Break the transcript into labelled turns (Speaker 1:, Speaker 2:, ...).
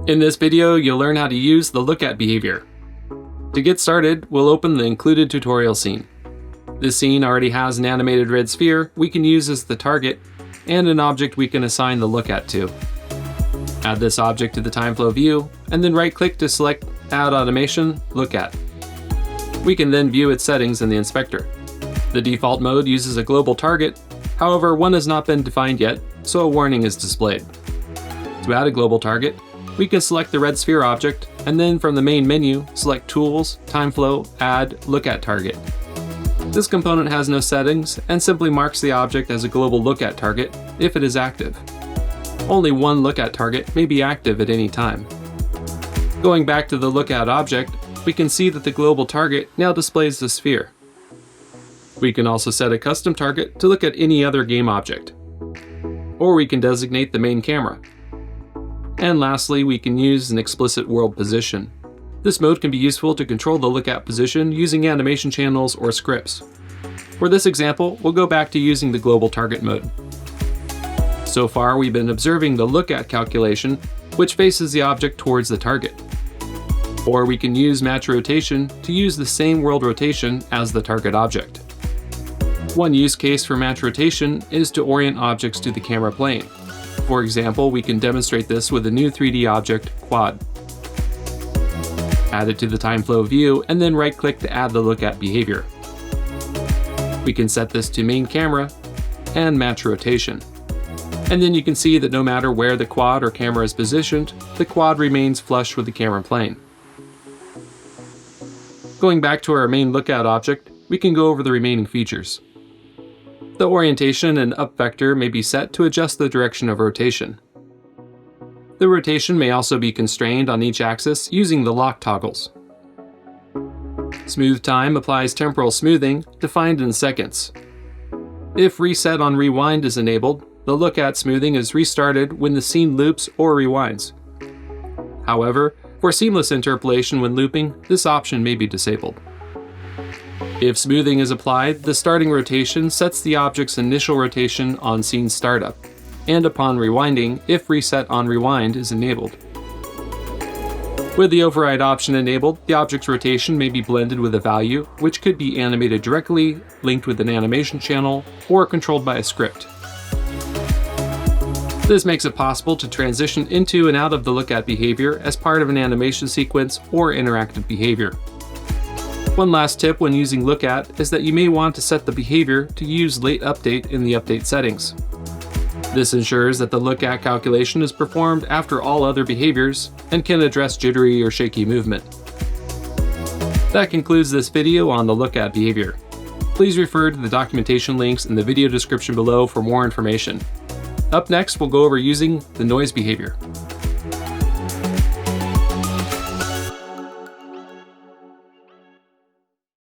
Speaker 1: In this video, you'll learn how to use the look at behavior. To get started, we'll open the included tutorial scene. This scene already has an animated red sphere we can use as the target and an object we can assign the look at to. Add this object to the Timeflow view and then right-click to select Add Automation, Look At. We can then view its settings in the inspector. The default mode uses a global target, however one has not been defined yet, so a warning is displayed. To add a global target, we can select the red sphere object, and then from the main menu, select Tools, Timeflow, Add, Look At Target. This component has no settings and simply marks the object as a global look at target if it is active. Only one look at target may be active at any time. Going back to the look at object, we can see that the global target now displays the sphere. We can also set a custom target to look at any other game object. Or we can designate the main camera. And lastly, we can use an explicit world position. This mode can be useful to control the look at position using animation channels or scripts. For this example, we'll go back to using the global target mode. So far, we've been observing the look at calculation, which faces the object towards the target. Or we can use match rotation to use the same world rotation as the target object. One use case for match rotation is to orient objects to the camera plane. For example, we can demonstrate this with a new 3D object, Quad. Add it to the Timeflow view and then right-click to add the look at behavior. We can set this to main camera and match rotation. And then you can see that no matter where the quad or camera is positioned, the quad remains flush with the camera plane. Going back to our main look at object, we can go over the remaining features. The orientation and up vector may be set to adjust the direction of rotation. The rotation may also be constrained on each axis using the lock toggles. Smooth time applies temporal smoothing, defined in seconds. If reset on rewind is enabled, the look at smoothing is restarted when the scene loops or rewinds. However, for seamless interpolation when looping, this option may be disabled. If smoothing is applied, the starting rotation sets the object's initial rotation on scene startup, and upon rewinding, if reset on rewind is enabled. With the override option enabled, the object's rotation may be blended with a value, which could be animated directly, linked with an animation channel, or controlled by a script. This makes it possible to transition into and out of the look at behavior as part of an animation sequence or interactive behavior. One last tip when using look at is that you may want to set the behavior to use late update in the update settings. This ensures that the look at calculation is performed after all other behaviors and can address jittery or shaky movement. That concludes this video on the look at behavior. Please refer to the documentation links in the video description below for more information. Up next, we'll go over using the noise behavior.